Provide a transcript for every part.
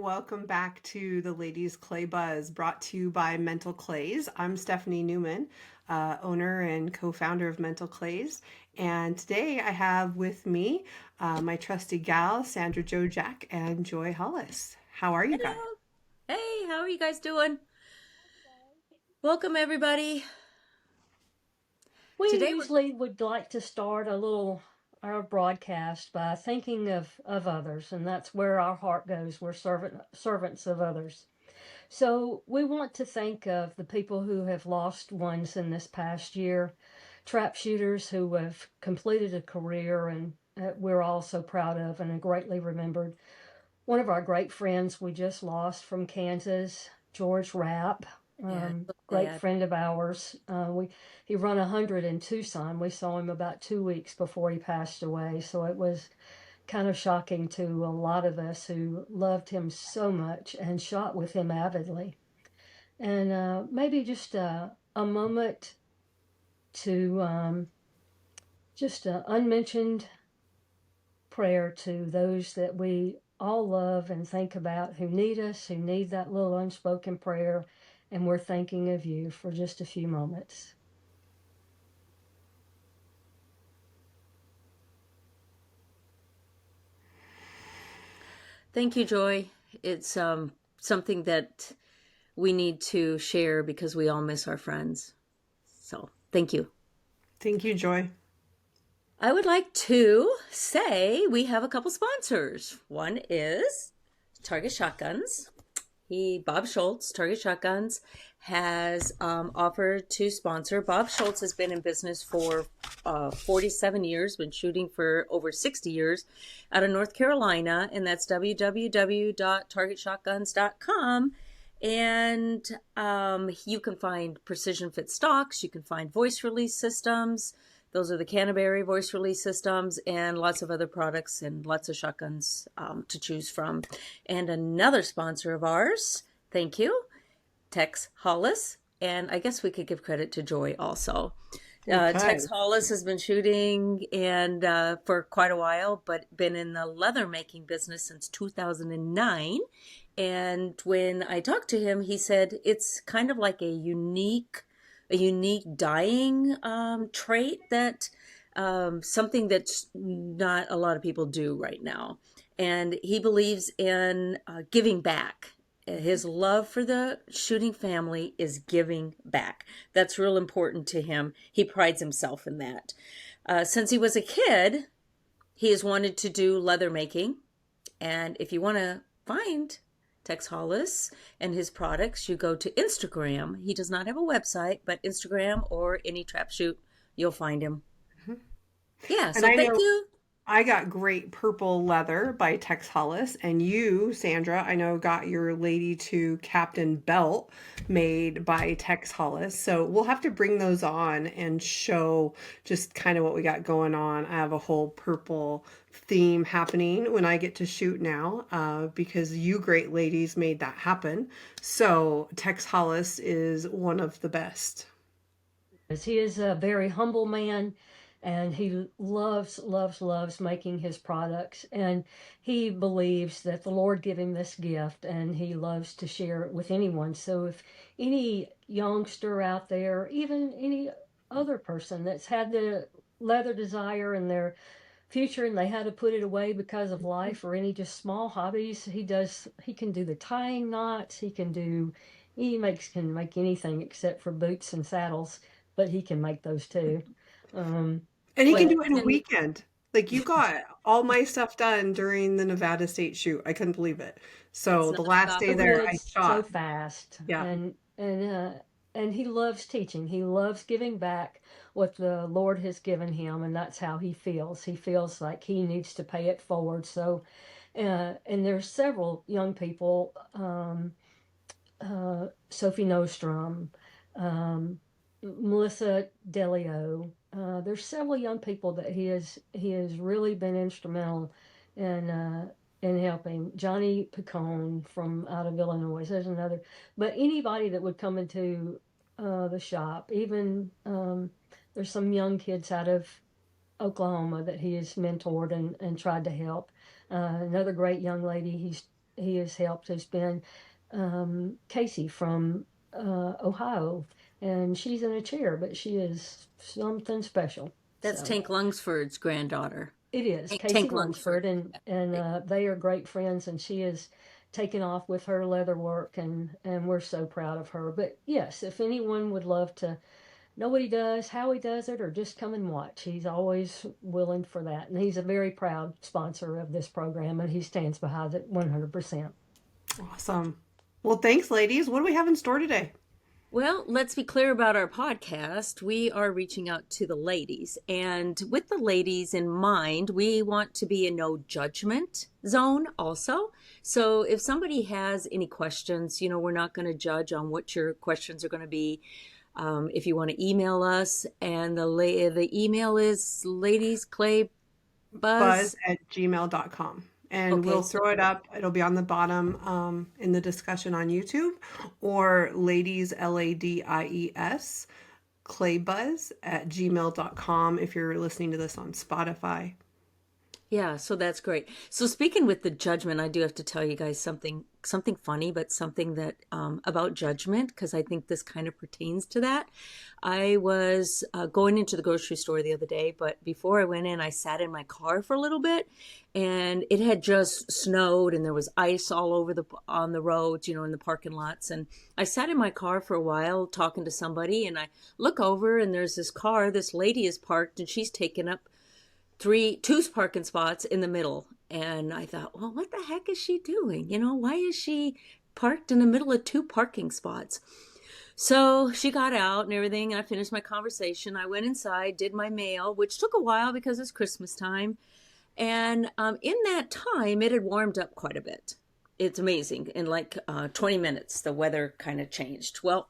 Welcome back to the Ladies Clay Buzz, brought to you by Mental Clays. I'm Stephanie Newman, owner and co-founder of Mental Clays, and today I have with me my trusty gal, Sandra Jack, and Joy Hollis. How are you guys? Hello. Hey, how are you guys doing? Welcome, everybody. We Today we're usually would like to start our broadcast by thinking of others, and that's where our heart goes. We're servants of others. So we want to think of the people who have lost ones in this past year, trap shooters who have completed a career and we're all so proud of and are greatly remembered. One of our great friends we just lost from Kansas, George Rapp, yeah, so great sad. friend of ours. He run 100 in Tucson. We saw him about 2 weeks before he passed away, so it was kind of shocking to a lot of us who loved him so much and shot with him avidly. And maybe just a moment to just unmentioned prayer to those that we all love and think about who need us, who need that little unspoken prayer. And we're thinking of you for just a few moments. Thank you, Joy. It's something that we need to share because we all miss our friends. So, thank you. Thank you, Joy. I would like to say we have a couple sponsors. One is Target Shotguns. Bob Schultz, Target Shotguns, has offered to sponsor. Bob Schultz has been in business for 47 years, been shooting for over 60 years out of North Carolina, and that's www.targetshotguns.com. And you can find precision fit stocks, you can find voice release systems. Those are the Canterbury voice release systems and lots of other products and lots of shotguns to choose from. And another sponsor of ours, thank you, Tex Hollis. And I guess we could give credit to Joy also. Okay. Tex Hollis has been shooting and for quite a while, but been in the leather making business since 2009. And when I talked to him, he said it's kind of like a unique dying trait that something that's not a lot of people do right now. And he believes in giving back. His love for the shooting family is giving back. That's real important to him. He prides himself in that. Since he was a kid, he has wanted to do leather making. And if you want to find Tex Hollis and his products, you go to Instagram. He does not have a website, but Instagram or any trap shoot, you'll find him. Mhm. Yeah, And so I thank know you. I got great purple leather by Tex Hollis, and you, Sandra, I know got your Lady to Captain belt made by Tex Hollis. So we'll have to bring those on and show just kind of what we got going on. I have a whole purple theme happening when I get to shoot now, because you great ladies made that happen. So Tex Hollis is one of the best. He is a very humble man and he loves making his products. And he believes that the Lord gave him this gift and he loves to share it with anyone. So if any youngster out there, even any other person that's had the leather desire in their future and they had to put it away because of life or any just small hobbies, he can do the tying knots, can make anything except for boots and saddles, but he can make those too. um And he can Well, do it in a and weekend. Like you got all my stuff done during the Nevada State shoot. I couldn't believe it. it's So the not a last day the copy there, cat. I woods so shot. fast. Yeah. And he loves teaching, he loves giving back what the Lord has given him, and that's how he feels like he needs to pay it forward. So and there's several young people, Sophie Nostrom, um, Melissa Delio. There's several young people that he has really been instrumental in in helping. Johnny Picone from out of Illinois. There's another, but anybody that would come into the shop, even there's some young kids out of Oklahoma that he has mentored and tried to help. Another great young lady he has helped has been Casey from Ohio, and she's in a chair, but she is something special. That's So Tank Lungsford's granddaughter. it is Casey Tank Lungsford. Lunsford, and they are great friends, and she is taken off with her leather work, and we're so proud of her. But yes, if anyone would love to know what he does, how he does it, or just come and watch, he's always willing for that, and he's a very proud sponsor of this program, and he stands behind it 100%. Awesome. Well, thanks, ladies. What do we have in store today? Well, let's be clear about our podcast. We are reaching out to the ladies, and with the ladies in mind, we want to be a no judgment zone also. So if somebody has any questions, we're not going to judge on what your questions are going to be. If you want to email us, and the email is ladiesclaybuzz. Buzz@gmail.com. And Okay, we'll so throw it up. It'll be on the bottom in the discussion on YouTube, or ladies, LADIES, claybuzz@gmail.com if you're listening to this on Spotify. yeah, so that's great. So speaking with the judgment, I do have to tell you guys something funny, but something that about judgment, because I think this kind of pertains to that. I was going into the grocery store the other day, but before I went in, I sat in my car for a little bit, and it had just snowed, and there was ice all over on the roads, in the parking lots. And I sat in my car for a while talking to somebody, and I look over, and there's this car. This lady is parked, and she's taken up two parking spots in the middle. And I thought, well, what the heck is she doing? Why is she parked in the middle of two parking spots? So she got out and everything, and I finished my conversation. I went inside, did my mail, which took a while because it's Christmas time. And in that time, it had warmed up quite a bit. It's amazing. In like 20 minutes, the weather kind of changed. Well,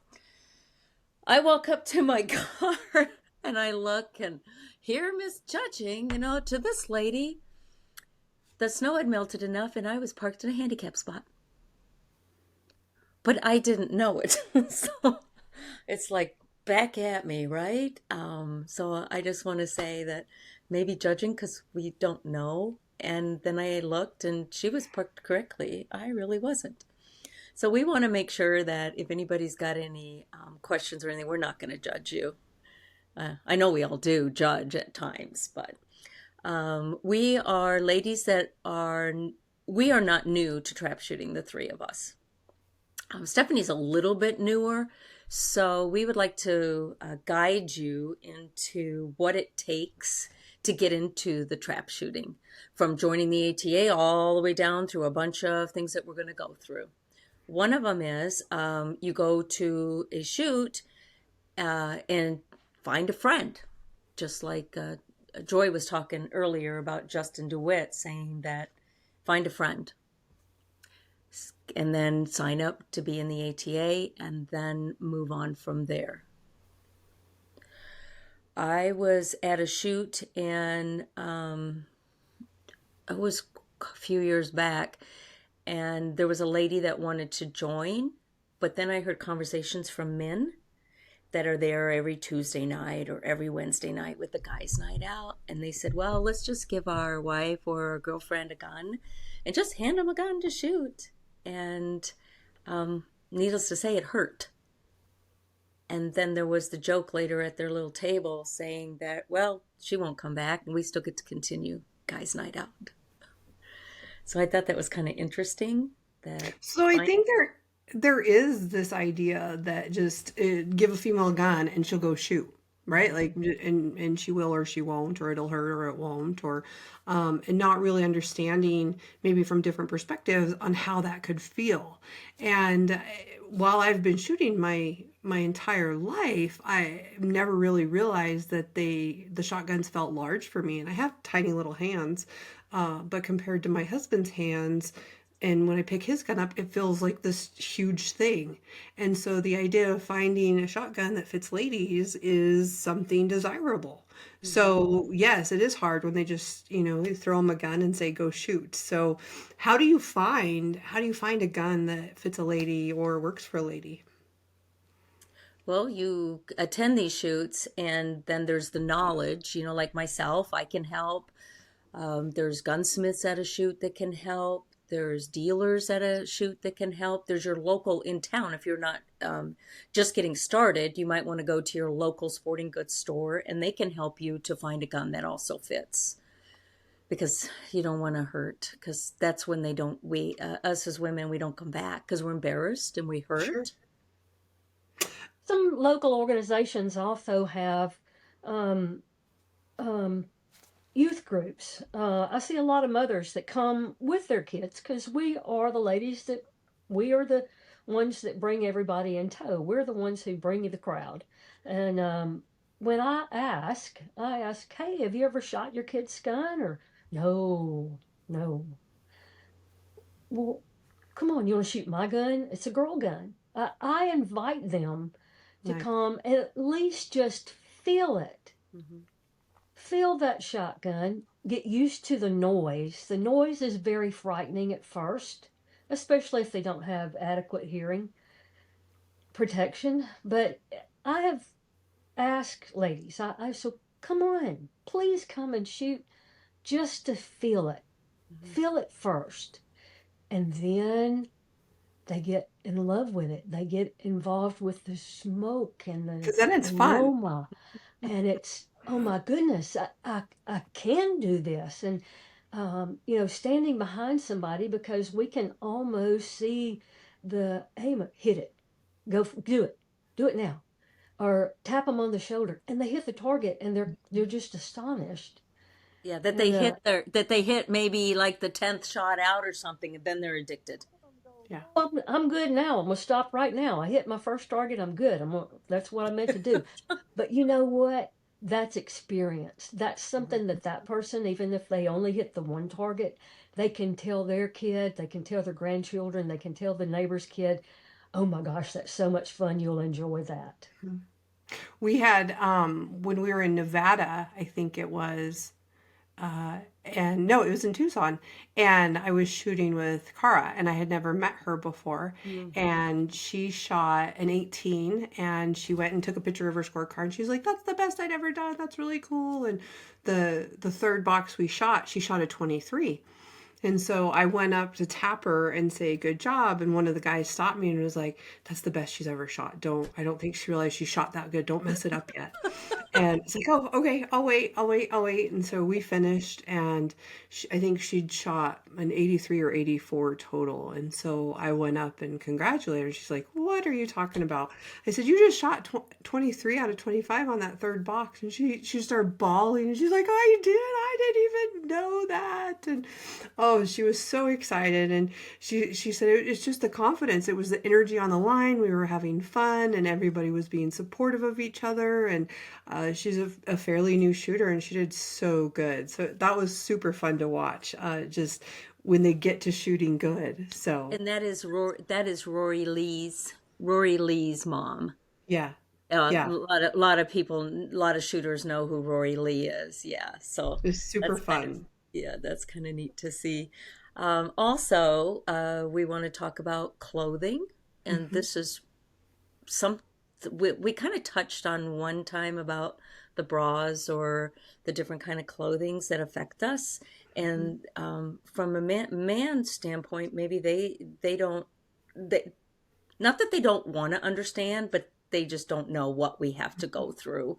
I walk up to my car and I look, and here misjudging, to this lady, the snow had melted enough and I was parked in a handicap spot. But I didn't know it. So it's like back at me, right? So I just want to say that maybe judging because we don't know. And then I looked and she was parked correctly. I really wasn't. So we want to make sure that if anybody's got any questions or anything, we're not going to judge you. I know we all do judge at times, but we are ladies we are not new to trap shooting, the three of us. Stephanie's a little bit newer, so we would like to guide you into what it takes to get into the trap shooting, from joining the ATA all the way down through a bunch of things that we're going to go through. One of them is you go to a shoot and find a friend, just like Joy was talking earlier about Justin DeWitt saying that find a friend and then sign up to be in the ATA and then move on from there. I was at a shoot and it was a few years back, and there was a lady that wanted to join, but then I heard conversations from men that are there every Tuesday night or every Wednesday night with the guys' night out. And they said, well, let's just give our wife or our girlfriend a gun and just hand them a gun to shoot. And needless to say, it hurt. And then there was the joke later at their little table saying that, well, she won't come back and we still get to continue guys' night out. So I thought that was kind of interesting. So I think there is this idea that just give a female a gun and she'll go shoot, right? Like, and she will or she won't, or it'll hurt or it won't, or and not really understanding maybe from different perspectives on how that could feel. And while I've been shooting my entire life, I never really realized that the shotguns felt large for me, and I have tiny little hands, but compared to my husband's hands, and when I pick his gun up, it feels like this huge thing. And so the idea of finding a shotgun that fits ladies is something desirable. So yes, it is hard when they just, they throw them a gun and say, go shoot. So how do you find a gun that fits a lady or works for a lady? Well, you attend these shoots and then there's the knowledge, like myself, I can help. There's gunsmiths at a shoot that can help. There's dealers at a shoot that can help. There's your local in town. If you're not just getting started, you might want to go to your local sporting goods store and they can help you to find a gun that also fits, because you don't want to hurt, because that's when they don't, we us as women, we don't come back because we're embarrassed and we Sure. hurt. Some local organizations also have um, um, youth groups. I see a lot of mothers that come with their kids because we are the ones that bring everybody in tow. We're the ones who bring you the crowd. And when I ask, hey, have you ever shot your kid's gun? Or no, no. Well, come on, you want to shoot my gun? It's a girl gun. I invite them to Nice. come and at least just feel it. Hmm. Feel that shotgun, get used to the noise. The noise is very frightening at first, especially if they don't have adequate hearing protection. But I have asked ladies, I so come on, please come and shoot just to feel it. Hmm. Feel it first. And then they get in love with it. They get involved with the smoke and the Because then it's fun. aroma, and it's, oh my goodness, I can do this. And standing behind somebody, because we can almost see the aim, hit it, do it now, or tap them on the shoulder, and they hit the target, and they're just astonished. Yeah, that they And hit maybe like the 10th shot out or something, and then they're addicted. Yeah. I'm good now. I'm gonna stop right now. I hit my first target. I'm good. That's what I meant to do. But you know what? That's experience. That's something that person, even if they only hit the one target, they can tell their kid, they can tell their grandchildren, they can tell the neighbor's kid, oh my gosh, that's so much fun. You'll enjoy that. We had when we were in Nevada, I think it was, and no, it was in Tucson, and I was shooting with Cara, and I had never met her before, Mm. and she shot an 18, and she went and took a picture of her scorecard, and she's like, "That's the best I'd ever done. That's really cool." And the third box we shot, she shot a 23. And so I went up to tap her and say, "Good job." And one of the guys stopped me and was like, "That's the best she's ever shot. I don't think she realized she shot that good. Don't mess it up yet." And it's like, "Oh, okay, I'll wait." And so we finished, and I think she'd shot an 83 or 84 total. And so I went up and congratulated her. She's like, "What are you talking about?" I said, "You just shot 23 out of 25 on that third box." And she started bawling, and she's like, "I did. I didn't even know that." And oh, she was so excited, and she said it's just the confidence. It was the energy on the line. We were having fun, and everybody was being supportive of each other. And she's a fairly new shooter, and she did so good. So that was super fun to watch. Just when they get to shooting good. So And that is Rory Lee's mom. yeah, A yeah, lot of people, a lot of shooters know who Rory Lee is. Yeah, so it's super that's kind of fun. yeah, that's kind of neat to see. Also, we want to talk about clothing, and Hmm. this is some we kind of touched on one time about the bras or the different kind of clothings that affect us. And from a man's standpoint, maybe they don't they not that they don't want to understand, but they just don't know what we have to go through.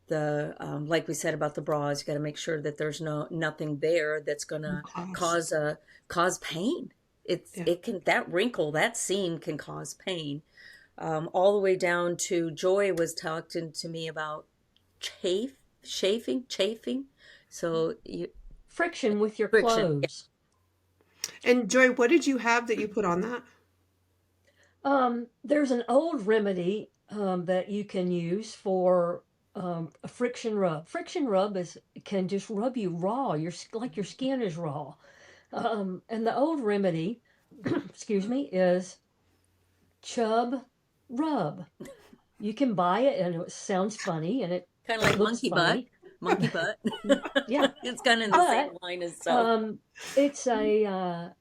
The like we said about the bras, you got to make sure that there's nothing there that's gonna Cost. cause pain. Yeah. It can, that wrinkle, that seam can cause pain, all the way down to Joy was talking to me about chafing. So Friction with your friction. Yeah. clothes. And Joy, what did you have that you put on that? There's an old remedy that you can use for a friction rub. Friction rub can just rub you raw. Like your skin is raw. And the old remedy, excuse me, is Chub Rub. You can buy it, and it sounds funny, and it Kind of like looks funny. monkey butt. Yeah, It's kind of in the same but line as so. um, it's a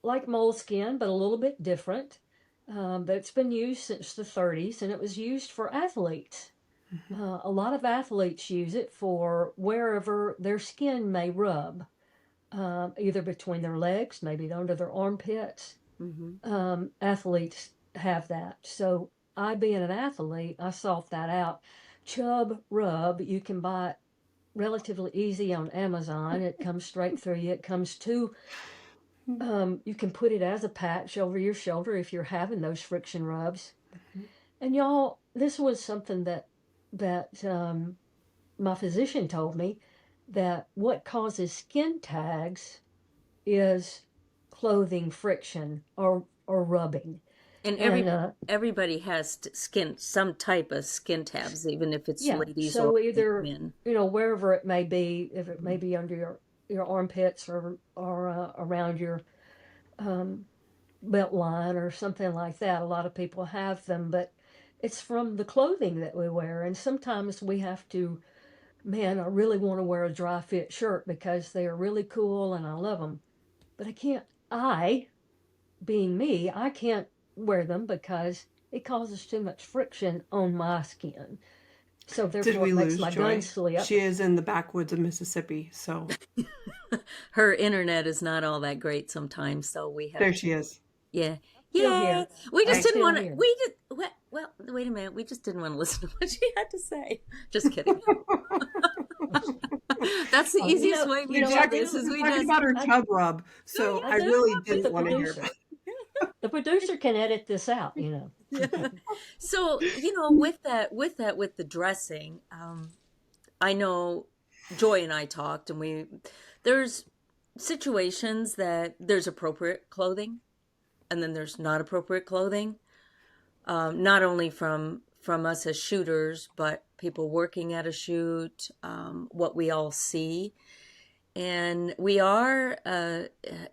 like moleskin, but a little bit different. That's been used since the 30s, and it was used for athletes. A lot of athletes use it for wherever their skin may rub. either between their legs, maybe under their armpits. Hmm. Athletes have that. So I, being an athlete, I sought that out. Chub Rub, you can buy it relatively easy on Amazon. It comes straight through you. It comes to, you can put it as a patch over your shoulder if you're having those friction rubs. And y'all, this was something that my physician told me, that what causes skin tags is clothing friction or rubbing. And And everybody has skin, some type of skin tabs, even if it's yeah, ladies or so either, men. wherever it may be, if it may be under your armpits or around your um, belt line or something like that. A lot of people have them, but it's from the clothing that we wear. And sometimes we have to, man, I really want to wear a dry fit shirt because they are really cool and I love them. But I can't, being me, I can't wear them because it causes too much friction on my skin. So Did therefore we it makes lose my gun Joy? slip. She is in the backwoods of Mississippi, so Her internet is not all that great sometimes, so we have there to, she is. yeah. Still Yay! here. We just I'm Right. didn't still want to, here. we just, well, wait a minute. We just didn't want to listen to what she had to say. Just kidding. That's the You easiest know, way you we know, do I this do. is We're we talking just, about her I, tub rub, no, so I I do. really But didn't want to hear about the producer can edit this out. yeah. So, with the dressing, I know Joy and I talked, and there's situations that there's appropriate clothing, and then there's not appropriate clothing. Not only from us as shooters, but people working at a shoot, what we all see, and we are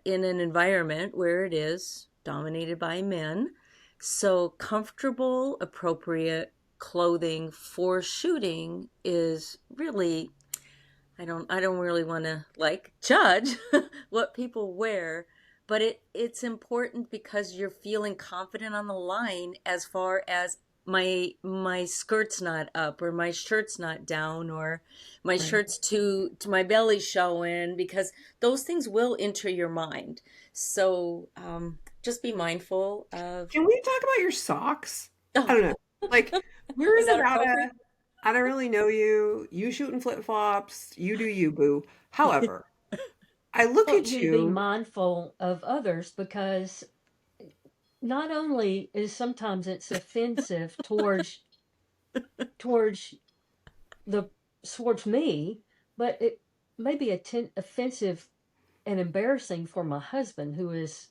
in an environment where it is dominated by men. So comfortable, appropriate clothing for shooting is really, I don't really want to like judge what people wear, but it's important because you're feeling confident on the line as far as my skirt's not up or my shirt's not down or my right. shirt's to my belly showing, because those things will enter your mind. So just be mindful of, Can we talk about your socks? I oh, don't know. Like, we're is in that Nevada. appropriate? I don't really know you. You shooting flip flops. You do you, boo. However, I look want at you to be you. mindful of others because not only is sometimes it's offensive towards the towards me, but it may be offensive and embarrassing for my husband, who is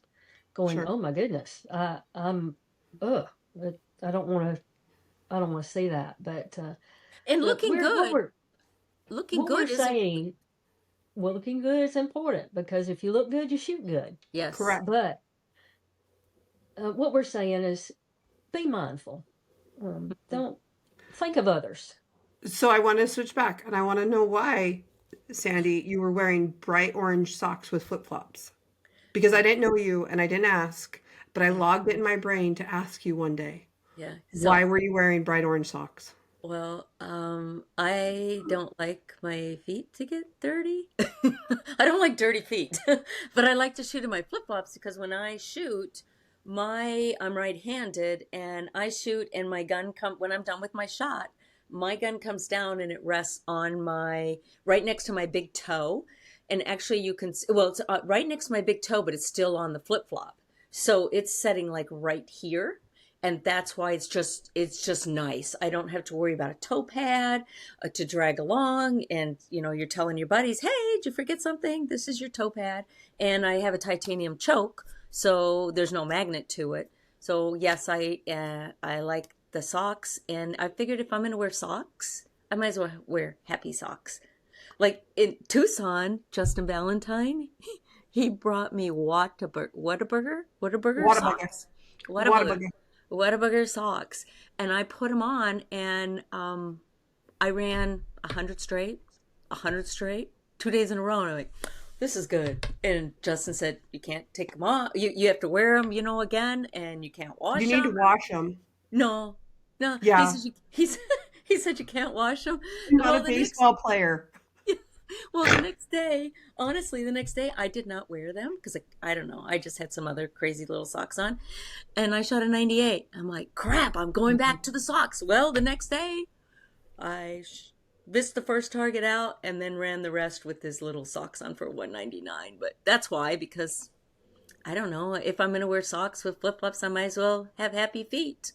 going, Sure. "Oh my goodness, ugh, I don't want to, I don't want to see that." And But looking we're good. Looking what we're good is saying. Well, looking good is important because if you look good, you shoot good. yes. Correct. But what we're saying is be mindful. Don't think of others. So I want to switch back and I want to know why, Sandy, you were wearing bright orange socks with flip flops. Because I didn't know you and I didn't ask, but I logged it in my brain to ask you one day. Yeah. So, Why were you wearing bright orange socks? well, I don't like my feet to get dirty. I don't like dirty feet, but I like to shoot in my flip-flops because when I shoot, I'm right-handed and I shoot and my gun when I'm done with my shot, my gun comes down and it rests on my right next to my big toe. And actually you can, well, it's right next to my big toe, but it's still on the flip-flop. So it's setting like right here, and that's why it's just nice. I don't have to worry about a toe pad to drag along, and you're telling your buddies, "Hey, did you forget something? This is your toe pad." And I have a titanium choke, so there's no magnet to it. So yes, I like the socks, and I figured if I'm going to wear socks, I might as well wear happy socks. Like in Tucson, Justin Valentine, he brought me Whataburger Whataburger. socks. Whataburger. Whataburger. Whataburger socks. And I put them on and I ran 100 straight, 100 straight, 2 days in a row. And I'm like, this is good. And Justin said, you can't take them off. You have to wear them, again, and you can't You wash need to them. wash them. No, no. He Yeah. said, he said you can't wash them. You're not Well, a baseball player. Well, the next day, honestly, the next day I did not wear them because I don't know. I just had some other crazy little socks on, and I shot a 98. I'm like, crap, I'm going back to the socks. Well, the next day I missed the first target out and then ran the rest with his little socks on for 199. But that's why, because I don't know. If I'm going to wear socks with flip flops, I might as well have happy feet.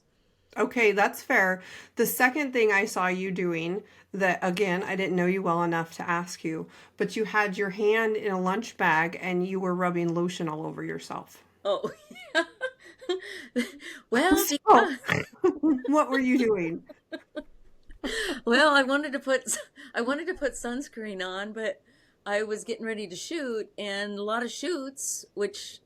Okay, that's fair. The second thing I saw you doing that, again, I didn't know you well enough to ask you, but you had your hand in a lunch bag and you were rubbing lotion all over yourself. Oh, well, So, because what were you doing? well, I wanted to put sunscreen on, but I was getting ready to shoot, and a lot of shoots, which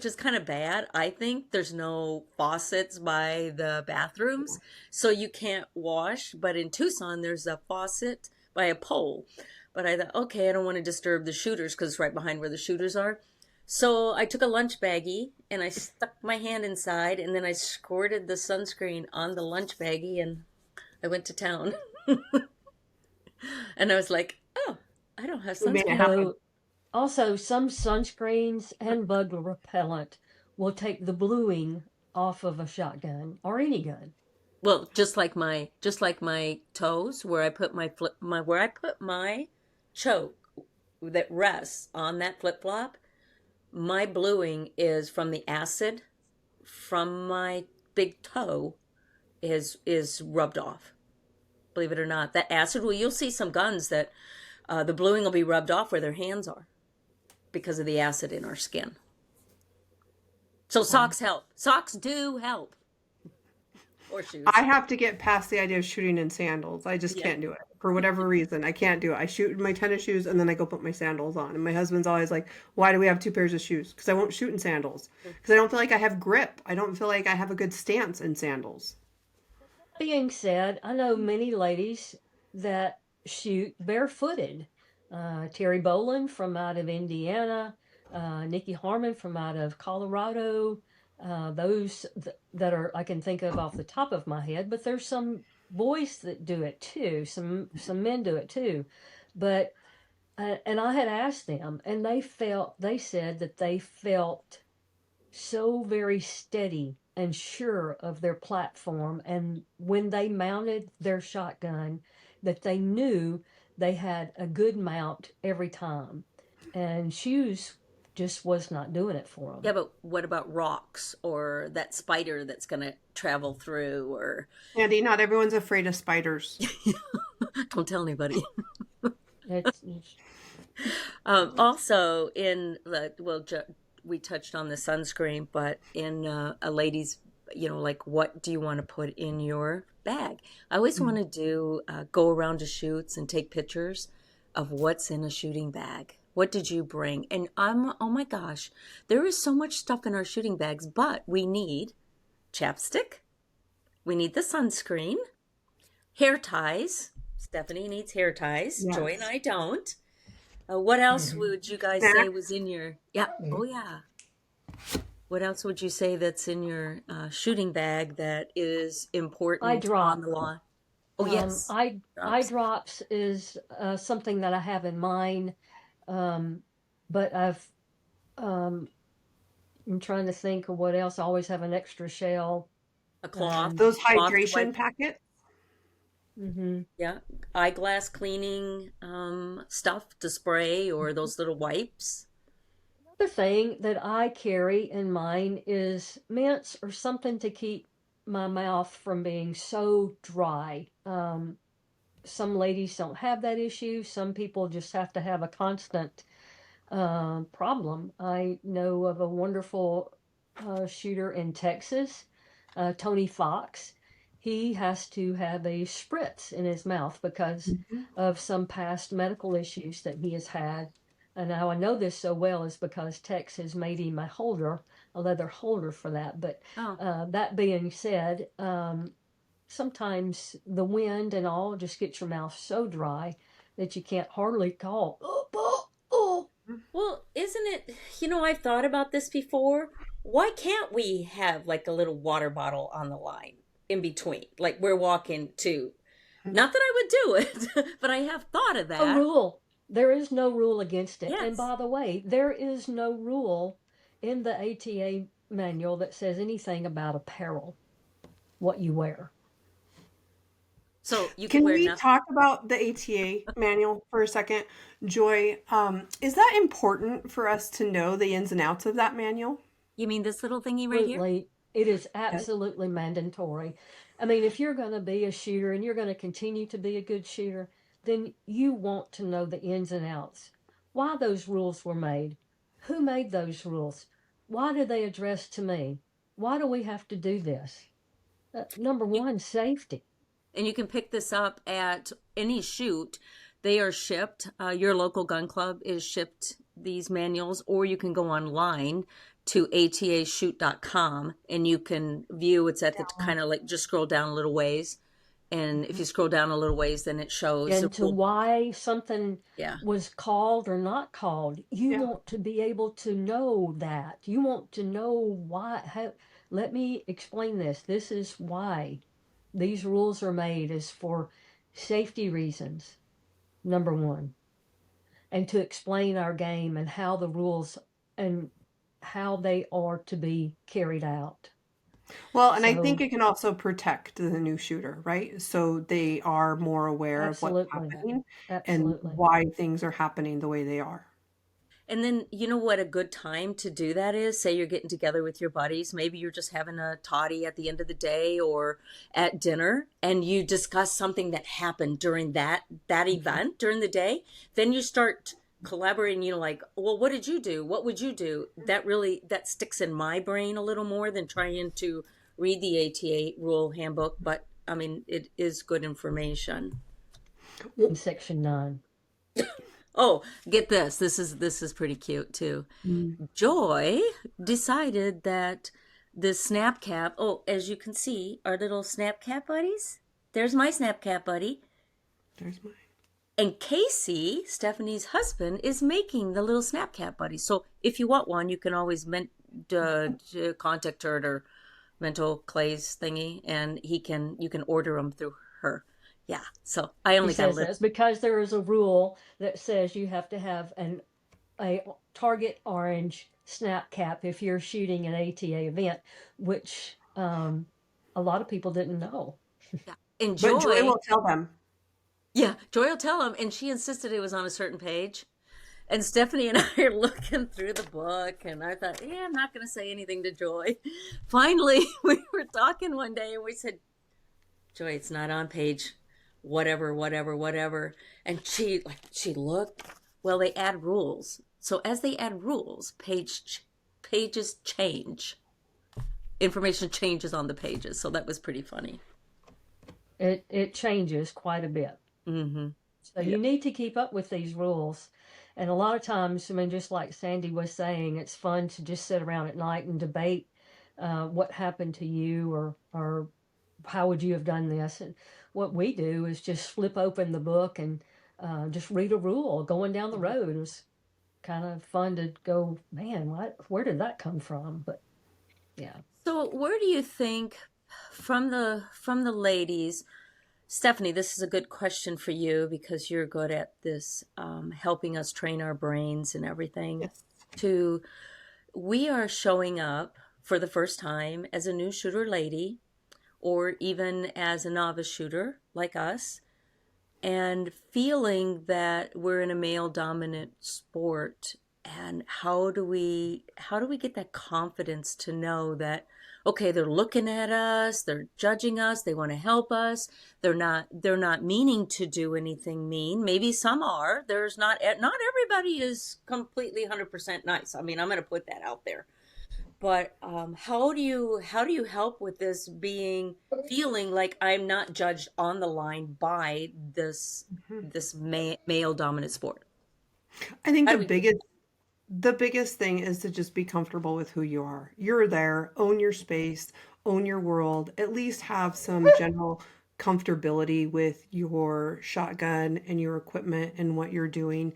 is kind of bad. I think there's no faucets by the bathrooms, so you can't wash. But in Tucson, there's a faucet by a pole. But I thought, okay, I don't want to disturb the shooters because it's right behind where the shooters are. So I took a lunch baggie and I stuck my hand inside, and then I squirted the sunscreen on the lunch baggie, and I went to town. And I was like, oh, I don't have You made it sunscreen. happen. So, also, some sunscreens and bug repellent will take the bluing off of a shotgun or any gun. Well, just like my toes, where I put where I put my choke that rests on that flip flop, my bluing is from the acid from my big toe is rubbed off. Believe it or not, that acid. Well, you'll see some guns that the bluing will be rubbed off where their hands are because of the acid in our skin. So Wow. socks help. Socks do help, or I shoes. have to get past the idea of shooting in sandals. I just Yeah. can't do it. For whatever reason, I can't do it. I shoot in my tennis shoes and then I go put my sandals on. And my husband's always like, "Why do we have two pairs of shoes?" Because I won't shoot in sandals. Because I don't feel like I have grip. I don't feel like I have a good stance in sandals. Being said, I know many ladies that shoot barefooted. Terry Boland from out of Indiana, Nikki Harmon from out of Colorado. That are I can think of off the top of my head, but there's some boys that do it too. Some men do it too, but and I had asked them, and they said that they felt so very steady and sure of their platform. And when they mounted their shotgun, that they knew they had a good mount every time. And shoes just was not doing it for Yeah, them. but what about rocks or that spider that's going to travel through or Andy, not everyone's afraid of spiders. don't tell anybody. It's Also, in the, well, we touched on the sunscreen, but in a lady's, like what do you want to put in your bag? I always want to do go around to shoots and take pictures of what's in a shooting bag. What did you bring? And oh my gosh, there is so much stuff in our shooting bags, but we need chapstick, we need the sunscreen, hair ties. Stephanie needs hair ties. Joy and Yes. I don't. What else Mhm. would you guys say Snacks. was in your? Yeah. Oh yeah. What else would you say that's in your shooting bag that is eye important on drop. the lawn? Oh yes, Eye drops. drops is something that I have in mind, um, but um, I'm trying to think of what else. I always have an extra shell. A cloth, Um, Those cloth to hydration wipe. packets. mhm. Yeah, eyeglass cleaning stuff to spray or those little wipes. The thing that I carry in mine is mints or something to keep my mouth from being so dry. Some ladies don't have that issue. Some people just have to have a constant problem. I know of a wonderful shooter in Texas, Tony Fox. He has to have a spritz in his mouth because Mhm. of some past medical issues that he has had. And how I know this so well is because Tex has made him a holder, a leather holder for that. But Oh, that being said, sometimes the wind and all just gets your mouth so dry that you can't hardly call. Oh, oh, oh. well, isn't it? I've thought about this before. Why can't we have like a little water bottle on the line in between? Like we're walking to. Not that I would do it, but I have thought of A that. rule. There is no rule against it. And Yes. by the way, there is no rule in the ATA manual that says anything about apparel, what you wear. So you can Can wear we nothing. talk about the ATA manual for a second? Joy, is that important for us to know the ins and outs of that manual? You mean this little thingy right here? Absolutely. It is Yes. absolutely mandatory. I mean, if you're going to be a shooter and you're going to continue to be a good shooter, then you want to know the ins and outs. Why those rules were made. Who made those rules? Why do they address to me? Why do we have to do this? Number You one, safety. and you can pick this up at any shoot. They are shipped. Your local gun club is shipped these manuals, or you can go online to atashoot.com and you can view. It's at the kind of like just scroll down a little ways, and if you scroll down a little ways, then it shows the And to rule. why something Yeah. was called or not called. You Yeah. want to be able to know that. You want to know why. How, let me explain this. This is why these rules are made is for safety reasons, number one, and to explain our game and how the rules and how they are to be carried out. Well, and I think So, it can also protect the new shooter, right? So they are more aware of what's absolutely, happening and absolutely. why things are happening the way they are. And then you know what a good time to do that is? Say you're getting together with your buddies. Maybe you're just having a toddy at the end of the day or at dinner and you discuss something that happened during that Mhm. event during the day. Then you start collaborating, like, well, what did you do? What would you do? That sticks in my brain a little more than trying to read the ATA rule handbook, but I mean, it is good information. In Well, section 9. Oh, get this. This is pretty cute too. mm, Joy decided that the snap cap, oh, as you can see, our little snap cap buddies. There's my snap cap buddy. there's mine. And Casey, Stephanie's husband, is making the little snap cap buddies. So if you want one, you can always contact her at her mental clays thingy, and you can order them through her. Yeah. So I She only got a says little. that's because there is a rule that says you have to have a target orange snap cap if you're shooting an ATA event, which a lot of people didn't know. Yeah. But Joy Enjoy. will tell them. Yeah, Joy will tell him, and she insisted it was on a certain page. And Stephanie and I are looking through the book, and I thought, yeah, I'm not going to say anything to Joy. Finally, we were talking one day, and we said, Joy, it's not on page whatever, whatever, whatever. And she looked. Well, they add rules. So as they add rules, pages change. Information changes on the pages. So that was pretty funny. It changes quite a bit. Mm-hmm. So you need to keep up with these rules. And a lot of times, I mean, just like Sandy was saying, it's fun to just sit around at night and debate what happened to you or how would you have done this. And what we do is just flip open the book and just read a rule going down the road. It was kind of fun to go, man, where did that come from? But yeah. So where do you think from the ladies, Stephanie, this is a good question for you because you're good at this, helping us train our brains and everything. Yes. To We are showing up for the first time as a new shooter lady, or even as a novice shooter like us, and feeling that we're in a male dominant sport. And how do we get that confidence to know that, okay, they're looking at us, they're judging us, they want to help us, they're not meaning to do anything mean. Maybe some are. There's not everybody is completely 100% nice. I mean, I'm going to put that out there. But how do you help with this, being feeling like I'm not judged on the line by this Mhm. this male dominant sport? I think How do we? the biggest thing is to just be comfortable with who you are. You're there, own your space, own your world, at least have some general comfortability with your shotgun and your equipment and what you're doing.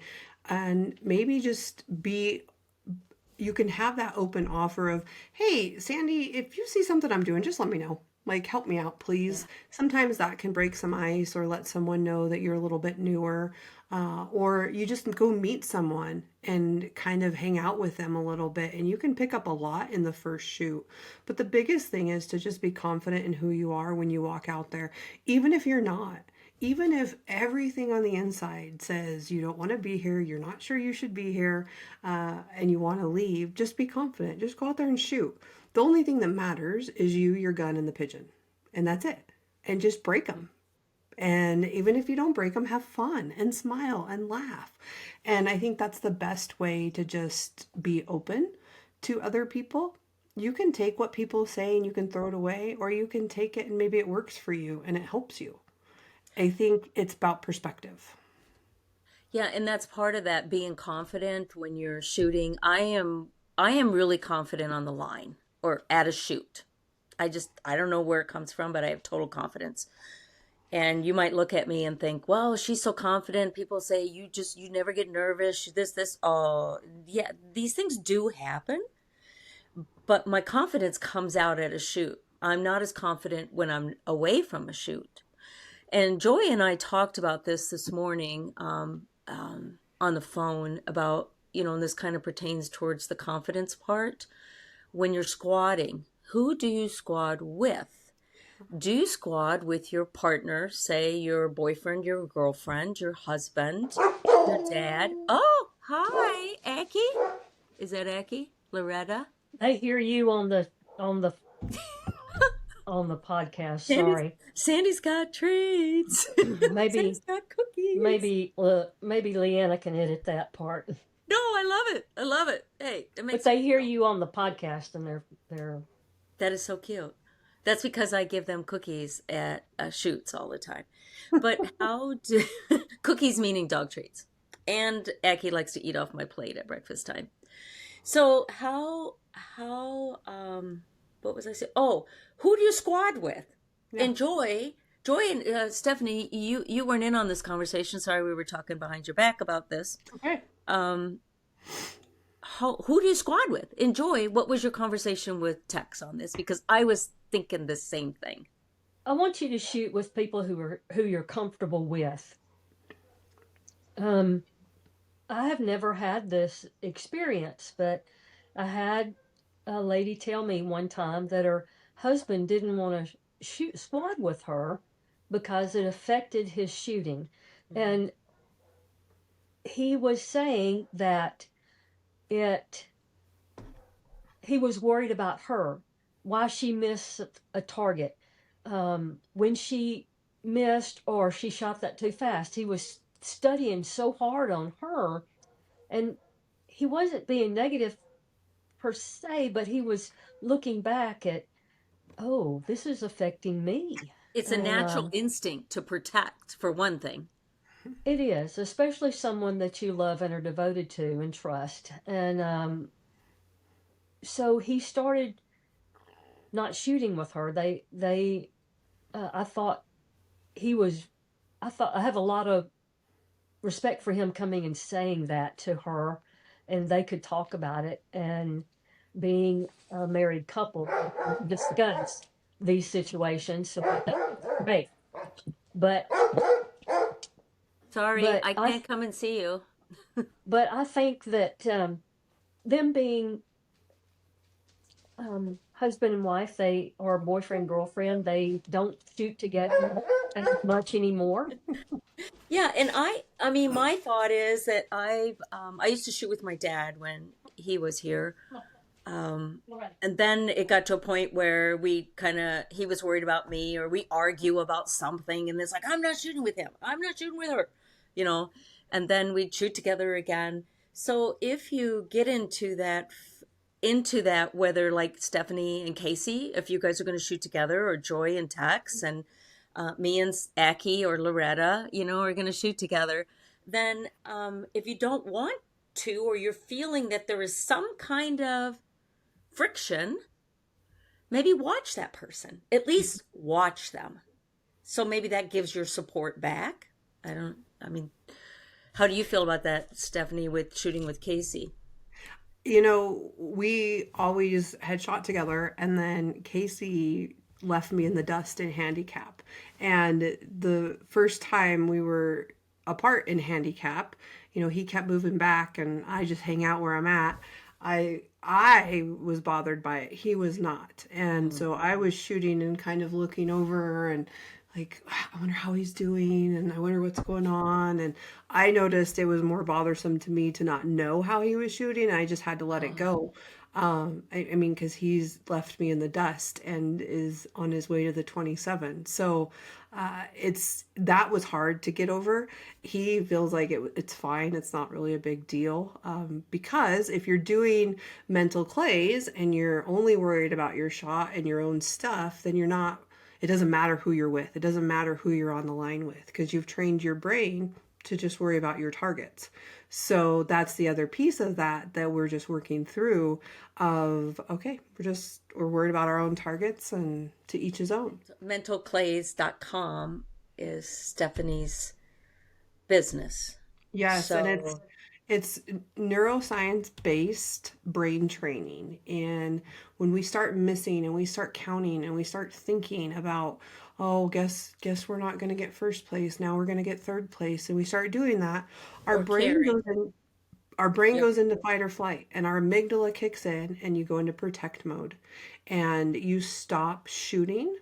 And maybe just be, you can have that open offer of, hey, Sandy, if you see something I'm doing, just let me know. Like, help me out, Yeah. please. Sometimes that can break some ice or let someone know that you're a little bit newer. Or you just go meet someone and kind of hang out with them a little bit. And you can pick up a lot in the first shoot. But the biggest thing is to just be confident in who you are when you walk out there, even if you're not. Even if everything on the inside says you don't want to be here, you're not sure you should be here, and you want to leave, just be confident. Just go out there and shoot. The only thing that matters is you, your gun, and the pigeon. And that's it. And just break them. And even if you don't break them, have fun and smile and laugh. And I think that's the best way to just be open to other people. You can take what people say and you can throw it away, or you can take it and maybe it works for you and it helps you. I think it's about perspective. Yeah, and that's part of that being confident when you're shooting. I am really confident on the line or at a shoot. I don't know where it comes from, but I have total confidence. And you might look at me and think, "Well, she's so confident." People say you never get nervous, this. Oh, yeah, these things do happen, but my confidence comes out at a shoot. I'm not as confident when I'm away from a shoot. And Joy and I talked about this morning on the phone about, and this kind of pertains towards the confidence part. When you're squatting, who do you squad with? Do you squad with your partner, say your boyfriend, your girlfriend, your husband, your dad? Oh, hi, Aki. Is that Aki? Loretta? They hear you on the on the podcast. Sandy's, Sorry. Sandy's got treats. maybe Sandy's got cookies. maybe Leanna can edit that part. No, I love it. I love it. Hey, it But makes they hear you on the podcast, and they're that is so cute. That's because I give them cookies at shoots all the time. But how do cookies meaning dog treats? And Aki likes to eat off my plate at breakfast time. So how what was I saying? Oh, who do you squad with? Yeah. And Joy and Stephanie, you weren't in on this conversation. Sorry, we were talking behind your back about this. Okay. Um, who do you squad with? Enjoy. What was your conversation with Tex on this? Because I was thinking the same thing. I want you to shoot with people who you're comfortable with. I have never had this experience, but I had a lady tell me one time that her husband didn't want to shoot squad with her because it affected his shooting. And he was saying that it he was worried about her, why she missed a target. When she missed or she shot that too fast, he was studying so hard on her, and he wasn't being negative per se, but he was looking back at, oh, this is affecting me. It's a And natural instinct to protect, for one thing. it is, especially someone that you love and are devoted to and trust. And so he started not shooting with her. I thought he was, I thought I have a lot of respect for him coming and saying that to her, and they could talk about it. And being a married couple, discuss these situations. So great. But Sorry, but I I can't come and see you. but I think that them being husband and wife, they or boyfriend girlfriend, they don't shoot together as much anymore. Yeah, and I mean, my thought is that I used to shoot with my dad when he was here. And then it got to a point where he was worried about me, or we argue about something, and it's like, I'm not shooting with him. I'm not shooting with her, you know, and then we'd shoot together again. So if you get into that, whether like Stephanie and Casey, if you guys are going to shoot together, or Joy and Tex, and me and Aki or Loretta, are going to shoot together, then if you don't want to, or you're feeling that there is some kind of friction, maybe watch that person. At least watch them. So maybe that gives your support back. I mean, how do you feel about that, Stephanie, with shooting with Casey? We always had shot together, and then Casey left me in the dust in handicap. And the first time we were apart in handicap, he kept moving back and I just hang out where I'm at. I was bothered by it. He was not. And Mm. so I was shooting and kind of looking over and like, I wonder how he's doing and I wonder what's going on. And I noticed it was more bothersome to me to not know how he was shooting. I just had to let it Oh, go. I mean, because he's left me in the dust and is on his way to the 27. So that was hard to get over. He feels like it's fine. It's not really a big deal. Because if you're doing mental clays and you're only worried about your shot and your own stuff, then you're not. It doesn't matter who you're with. It doesn't matter who you're on the line with because you've trained your brain to just worry about your targets. So that's the other piece of that we're just working through of okay, we're worried about our own targets and to each his own. mentalclays.com is Stephanie's business. Yes, and it's So, it's neuroscience based brain training. And when we start missing and we start counting and we start thinking about, oh, guess we're not going to get first place. Now we're going to get third place. And we start doing that, our or brain caring. goes in our brain Yep. goes into fight or flight and our amygdala kicks in and you go into protect mode and you stop shooting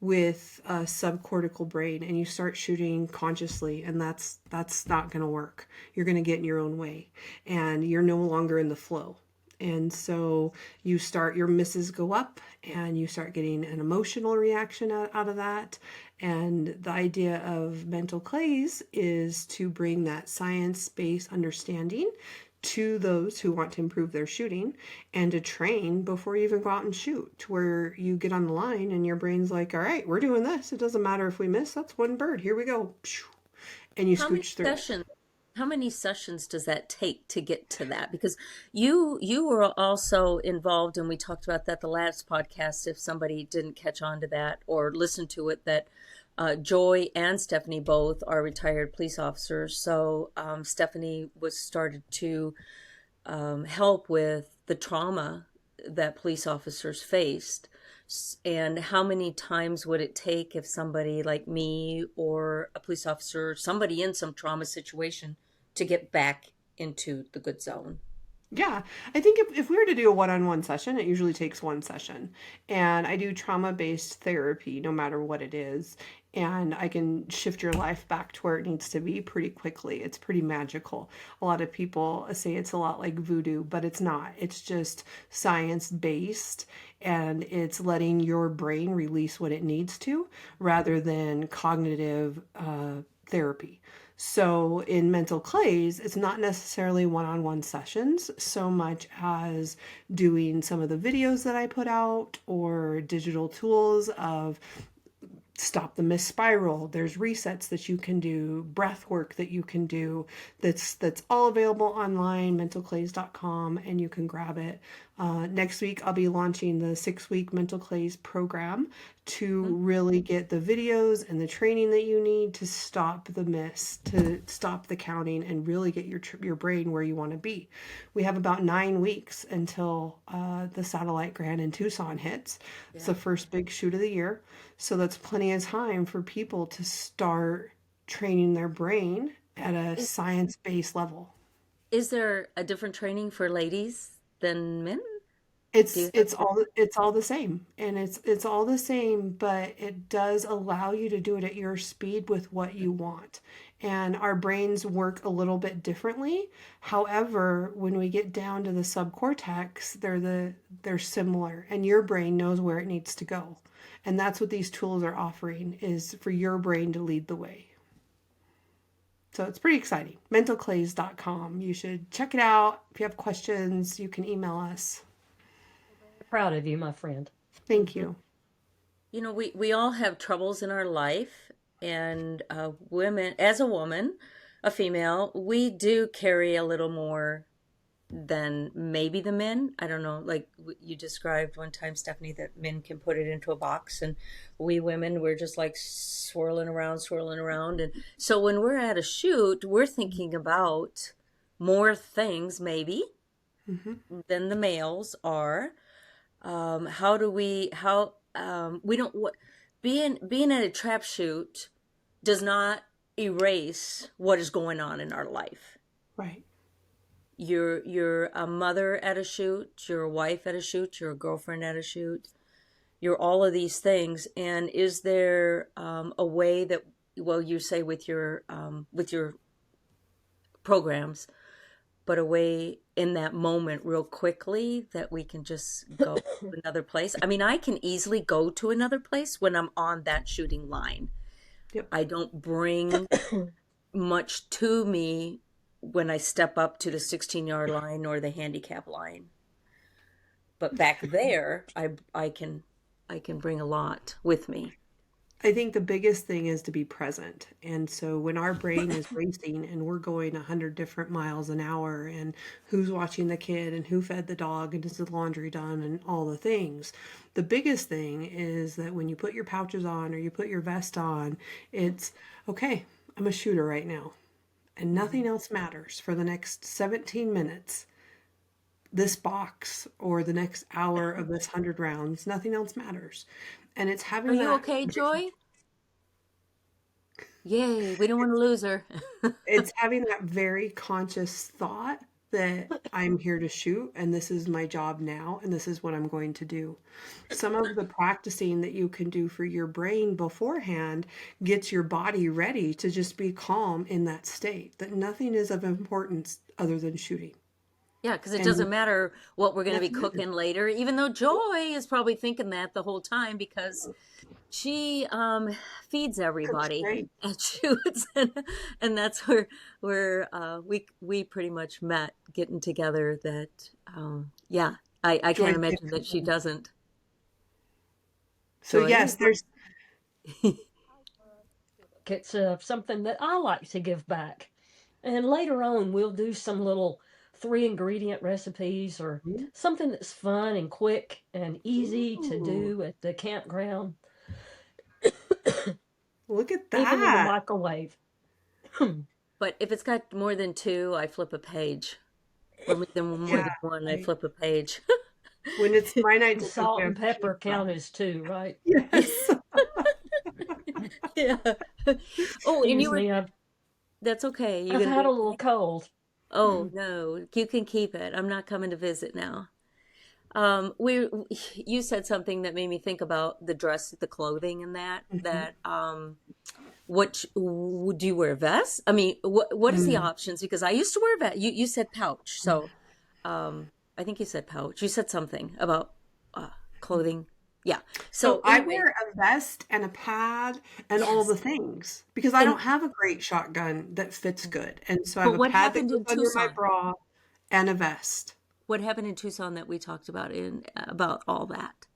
with a subcortical brain and you start shooting consciously, and that's not going to work. You're going to get in your own way and you're no longer in the flow. And so your misses go up and you start getting an emotional reaction out of that. And the idea of mental clays is to bring that science-based understanding to those who want to improve their shooting and to train before you even go out and shoot, to where you get on the line and your brain's like, all right, we're doing this. It doesn't matter if we miss. That's one bird. Here we go. And you How many scooch through. sessions? How many sessions does that take to get to that? Because you were also involved, and we talked about that the last podcast. If somebody didn't catch on to that or listen to it, that Joy and Stephanie both are retired police officers. So Stephanie was started to help with the trauma that police officers faced. And how many times would it take if somebody like me or a police officer, somebody in some trauma situation, to get back into the good zone? Yeah, I think if we were to do a one-on-one session, it usually takes one session. And I do trauma-based therapy no matter what it is. And I can shift your life back to where it needs to be pretty quickly. It's pretty magical. A lot of people say it's a lot like voodoo, but it's not. It's just science-based and it's letting your brain release what it needs to rather than cognitive therapy. So in mental clays, it's not necessarily one-on-one sessions so much as doing some of the videos that I put out or digital tools of stop the miss spiral. There's resets that you can do, breath work that you can do. That's all available online, mentalclays.com, and you can grab it. Next week, I'll be launching the 6-week Mental Clays program to really get the videos and the training that you need to stop the miss, to stop the counting, and really get your brain where you want to be. We have about 9 weeks until the Satellite Grand in Tucson hits. It's the Yeah. first big shoot of the year. So that's plenty of time for people to start training their brain at a Is, science-based level. is there a different training for ladies than men? Do It's you have it's all it's all the same, and it's all the same, but it does allow you to do it at your speed with what you want. And our brains work a little bit differently. However, when we get down to the subcortex, they're similar, and your brain knows where it needs to go. And that's what these tools are offering is for your brain to lead the way. So it's pretty exciting. Mentalclays.com. You should check it out. If you have questions, you can email us. Proud of you, my friend. Thank Mhm. you. We all have troubles in our life, and women, as a woman, a female, we do carry a little more than maybe the men. I don't know. Like you described one time, Stephanie, that men can put it into a box, and we women, we're just like swirling around. And so when we're at a shoot, we're thinking about more things maybe Hmm. than the males are. How do we? How? we don't what being at a trap shoot does not erase what is going on in our life. Right. You're a mother at a shoot, you're a wife at a shoot, you're a girlfriend at a shoot, you're all of these things. And is there a way that, well, you say with your programs, but a way in that moment real quickly that we can just go to another place? I mean, I can easily go to another place when I'm on that shooting line. Yep. I don't bring much to me when I step up to the 16-yard line or the handicap line. But back there, I can bring a lot with me. I think the biggest thing is to be present. And so when our brain is racing and we're going 100 different miles an hour, and who's watching the kid and who fed the dog and is the laundry done and all the things, the biggest thing is that when you put your pouches on or you put your vest on, it's okay, I'm a shooter right now. And nothing else matters for the next 17 minutes. This box or the next hour of this 100 rounds, nothing else matters. And it's Are having you that, okay, Joy? Yay, we don't want to lose her. it's having that very conscious thought that I'm here to shoot and this is my job now and this is what I'm going to do. Some of the practicing that you can do for your brain beforehand gets your body ready to just be calm in that state, that nothing is of importance other than shooting. Yeah, because it And doesn't matter what we're going to be nothing matters. cooking later, even though Joy is probably thinking that the whole time because she feeds Cooks everybody great. at shoots, and that's where we pretty much met getting together. That yeah, I Joy can't imagine cooks. that she doesn't. So Joy, yes, there's It's something that I like to give back. And later on, we'll do some little 3 ingredient recipes or something that's fun and quick and easy to ooh, do at the campground, look at even in the that. microwave. but if it's got more than two, I flip a page. Or more Yeah, than one, I right. flip a page. When it's my night And to cook, we salt have and pepper pizza. count as two, right? Yes. Yeah. Oh, and you Excuse were. me, That's okay. You I've gonna had be a little okay? cold. Oh no, you can keep it. I'm not coming to visit now. We you said something that made me think about the dress, the clothing, and Mhm. what do you wear a vest? I mean, what is the Mm. options? Because I used to wear a vest. You said pouch, so I think you said pouch. You said something about clothing. Yeah. So So I anyway, wear a vest and a pad and all yes. the things because I And don't have a great shotgun that fits good. And so I have but a what pad that happened goes in under my Tucson? bra and a vest. What happened in Tucson that we talked about in about all that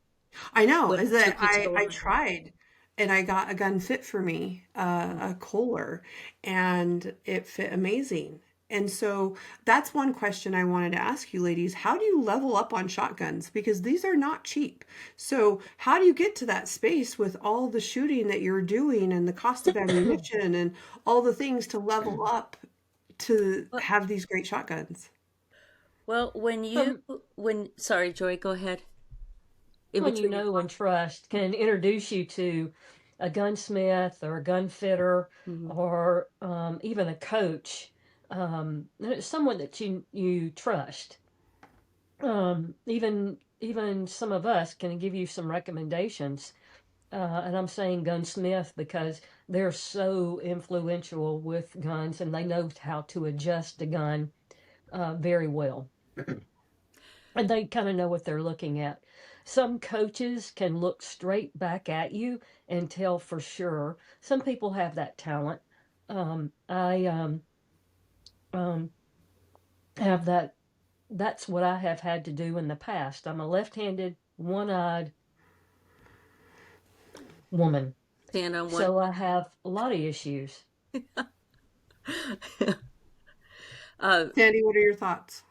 I know when is I that took you to the I line? tried and I got a gun fit for me, a Kohler, and it fit amazing. And so that's one question I wanted to ask you ladies. How do you level up on shotguns? Because these are not cheap. So how do you get to that space with all the shooting that you're doing and the cost of ammunition and all the things to level up to Well, have these great shotguns? well, Um, when sorry, Joy, go ahead. In Someone you between your know and thought. trust can introduce you to a gunsmith or a gun fitter Hmm. or even a coach, someone that you trust. Even some of us can give you some recommendations. And I'm saying gunsmith because they're so influential with guns and they know how to adjust a gun very well. And they kind of know what they're looking at. Some coaches can look straight back at you and tell for sure. Some people have that talent. I um, have that. That's what I have had to do in the past. I'm a left-handed, one-eyed woman, Stand on one. so I have a lot of issues. uh, Sandy, what are your thoughts?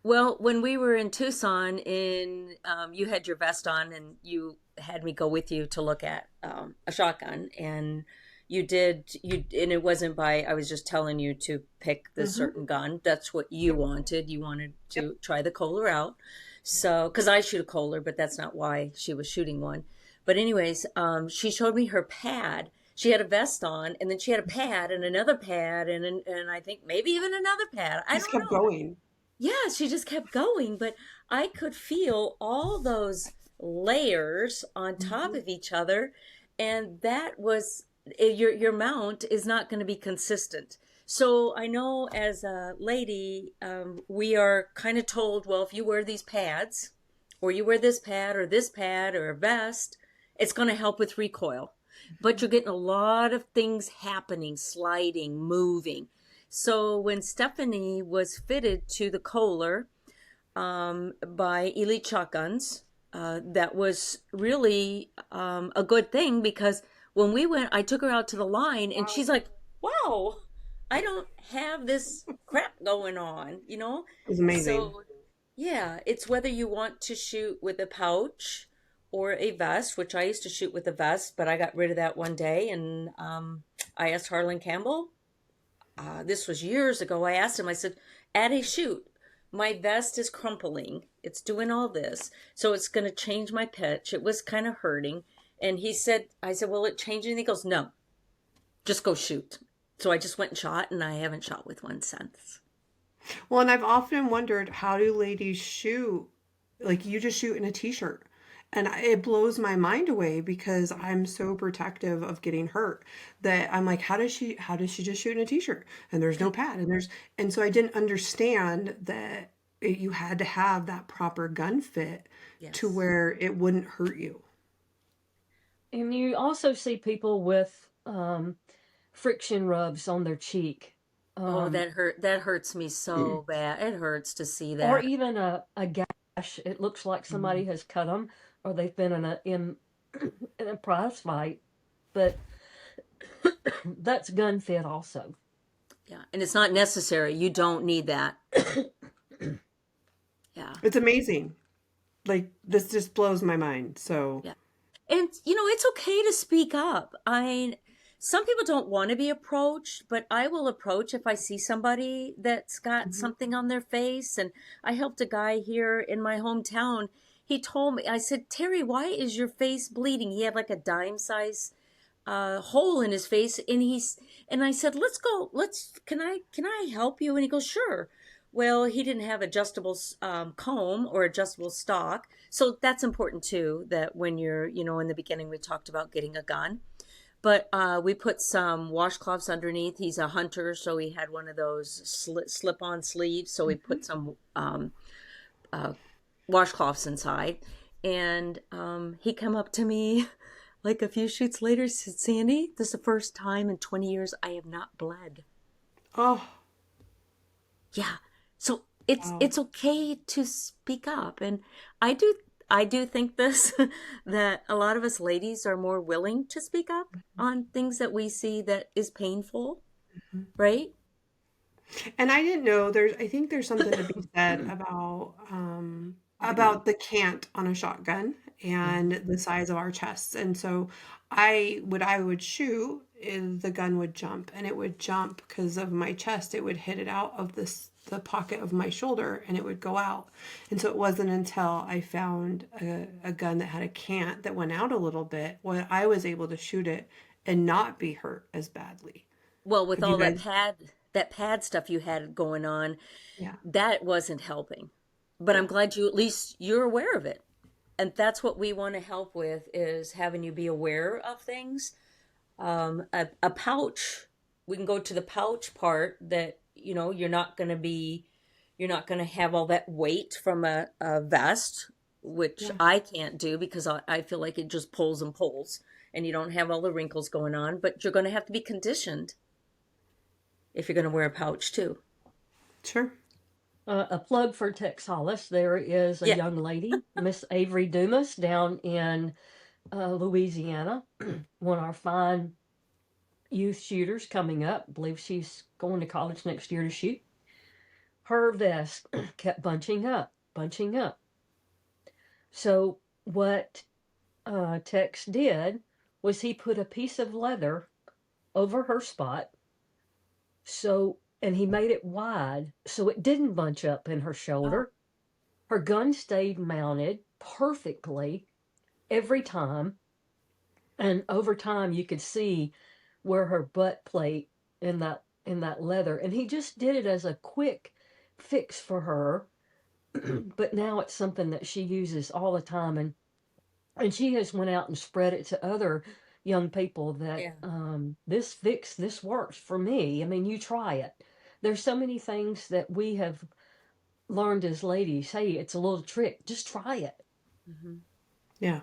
well, when we were in Tucson, you had your vest on, and you had me go with you to look at a shotgun, and and it wasn't by. I was just telling you to pick this Hmm. certain gun. That's what you Yep. wanted. You wanted Yep. to try the Kohler out, so because I shoot a Kohler, but that's not why she was shooting one. But anyways, she showed me her pad. She had a vest on, and then she had a pad and another pad, and I think maybe even another pad. I Just don't kept know. going. Yeah, she just kept going, but I could feel all those layers on top Mhm. of each other, and that was your mount is not going to be consistent. So I know as a lady, we are kind of told, well, if you wear these pads, or you wear this pad or a vest, it's going to help with recoil. But you're getting a lot of things happening, sliding, moving. So when Stephanie was fitted to the Kohler by Elite Shotguns, that was really a good thing because when we went, I took her out to the line and she's like, wow, I don't have this crap going on, you know? It was amazing. So, yeah, it's whether you want to shoot with a pouch or a vest, which I used to shoot with a vest, but I got rid of that one day and I asked Harlan Campbell, this was years ago. I asked him, I said, at a shoot, my vest is crumpling. It's doing all this. So it's going to change my pitch. It was kind of hurting. And he said, I said, will it change anything? He goes, no, just go shoot. So I just went and shot, and I haven't shot with one since. Well, and I've often wondered, how do ladies shoot? Like, you just shoot in a t-shirt. And it blows my mind away because I'm so protective of getting hurt that I'm like, how does she just shoot in a t-shirt? And there's no pad and so I didn't understand that you had to have that proper gun fit to Yes. where it wouldn't hurt you. And you also see people with friction rubs on their cheek, Oh, um, that hurt. That hurts me so bad. It hurts to see or that. even a gash. It looks like somebody has cut them, or they've been in a prize fight. But that's gun fit also. Yeah. And it's not necessary. You don't need that. Yeah. It's amazing. Like, this just blows my mind. So, Yeah. And it's okay to speak up. Some people don't want to be approached, but I will approach if I see somebody that's got mhm. something on their face. And I helped a guy here in my hometown. He told me, I said, Terry, why is your face bleeding? He had like a dime size hole in his face, and I said, let's go, can I help you? And he goes, sure. Well, he didn't have adjustable comb or adjustable stock, so that's important too, that when you're, in the beginning we talked about getting a gun, but we put some washcloths underneath. He's a hunter, so he had one of those slip-on sleeves, so we put some uh, washcloths inside. And he come up to me like a few shoots later, said, Sandy, this is the first time in 20 years I have not bled. Oh, Yeah. So it's wow. it's okay to speak up. And I do think this that a lot of us ladies are more willing to speak up on things that we see that is painful, right? And I didn't know I think there's something to be said about the cant on a shotgun and Mhm. the size of our chests. And so I would shoot is the gun would jump, and it would jump because of my chest. It would hit it out of the pocket of my shoulder, and it would go out. And so it wasn't until I found a gun that had a cant that went out a little bit when I was able to shoot it and not be hurt as badly. Well, with Have you all guys? that pad stuff you had going on, Yeah. that wasn't helping. But I'm Yeah. glad you at least you're aware of it. And that's what we want to help with is having you be aware of things. A pouch, we can go to the pouch part that, you're not going to have all that weight from a vest, which Yeah. I can't do because I feel like it just pulls and pulls and you don't have all the wrinkles going on, but you're going to have to be conditioned if you're going to wear a pouch too. Sure. A plug for Tex Hollis. There is a Yeah. young lady, Miss Avery Dumas, down in Louisiana, one of our fine youth shooters coming up. I believe she's going to college next year to shoot. Her vest kept bunching up, bunching up. So what Tex did was he put a piece of leather over her spot, and he made it wide so it didn't bunch up in her Oh, shoulder. Her gun stayed mounted perfectly every time. And over time, you could see where her butt plate in that leather, and he just did it as a quick fix for her. But now it's something that she uses all the time, and she has went out and spread it to other young people that Yeah. this works for me. I mean, you try it. There's so many things that we have learned as ladies. Hey, it's a little trick. Just try it. Hmm. Yeah.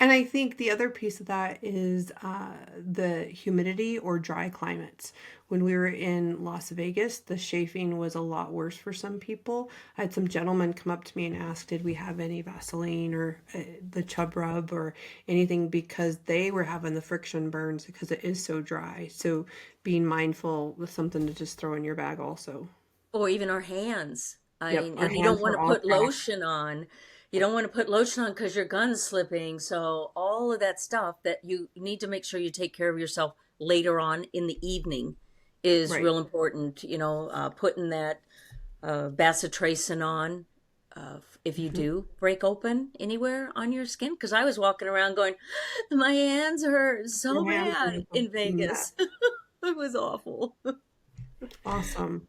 And I think the other piece of that is the humidity or dry climates. When we were in Las Vegas, the chafing was a lot worse for some people. I had some gentlemen come up to me and ask, did we have any Vaseline or the chub rub or anything, because they were having the friction burns because it is so dry. So being mindful with something to just throw in your bag also. Or even our hands. I Yep, mean, our and you don't hands want were to all put cracked. lotion on. You don't want to put lotion on because your gun's slipping. So all of that stuff that you need to make sure you take care of yourself later on in the evening is Right. real important. Putting that bacitracin on if you Mhm. do break open anywhere on your skin. Because I was walking around going, my hands hurt so Your hands bad are in a Vegas. mess. It was awful. Awesome.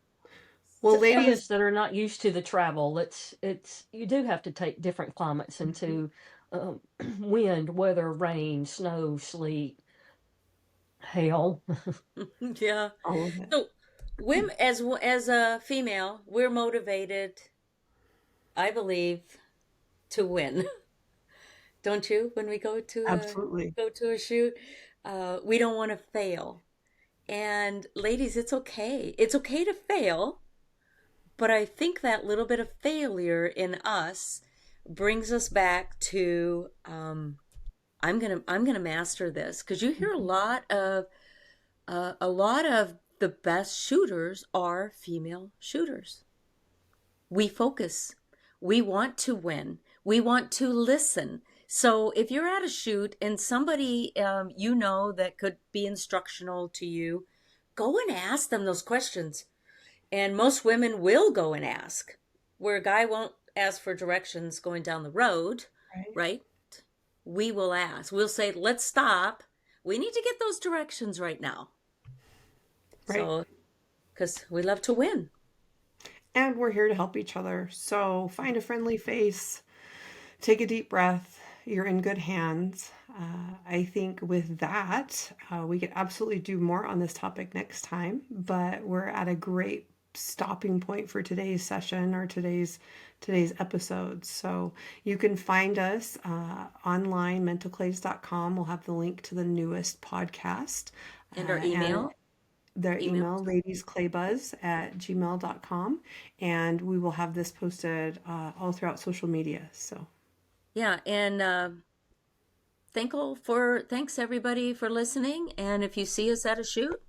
Well, So ladies, us that are not used to the travel, it's you do have to take different climates into um, wind, weather, rain, snow, sleet, hail, Yeah. all of it. So, women, as a female, we're motivated, I believe, to win. Don't you? When we Absolutely. go to a shoot, we don't want to fail. And ladies, it's okay. It's okay to fail, but I think that little bit of failure in us brings us back to I'm gonna master this, because you hear Mhm. a lot of the best shooters are female shooters. We focus. We want to win. We want to listen. So if you're at a shoot and somebody that could be instructional to you, go and ask them those questions. And most women will go and ask, where a guy won't ask for directions going down the road, Right. right? We will ask. We'll say, let's stop. We need to get those directions right now. Right. So, because we love to win. And we're here to help each other. So find a friendly face, take a deep breath. You're in good hands. I think with that, we could absolutely do more on this topic next time, but we're at a great stopping point for today's session or today's episode. So you can find us online, mentalclays.com. We'll have the link to the newest podcast. And our And email, their email. email, ladiesclaybuzz@gmail.com, and we will have this posted all throughout social media. So Yeah, and thanks everybody for listening. And if you see us at a shoot,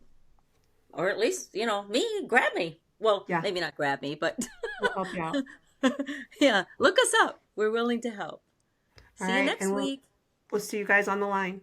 or at least me, grab me. Well, yeah, maybe not grab me, but we'll help you out. yeah, look us up. We're willing to help. All See you right, next and we'll week. we'll see you guys on the line.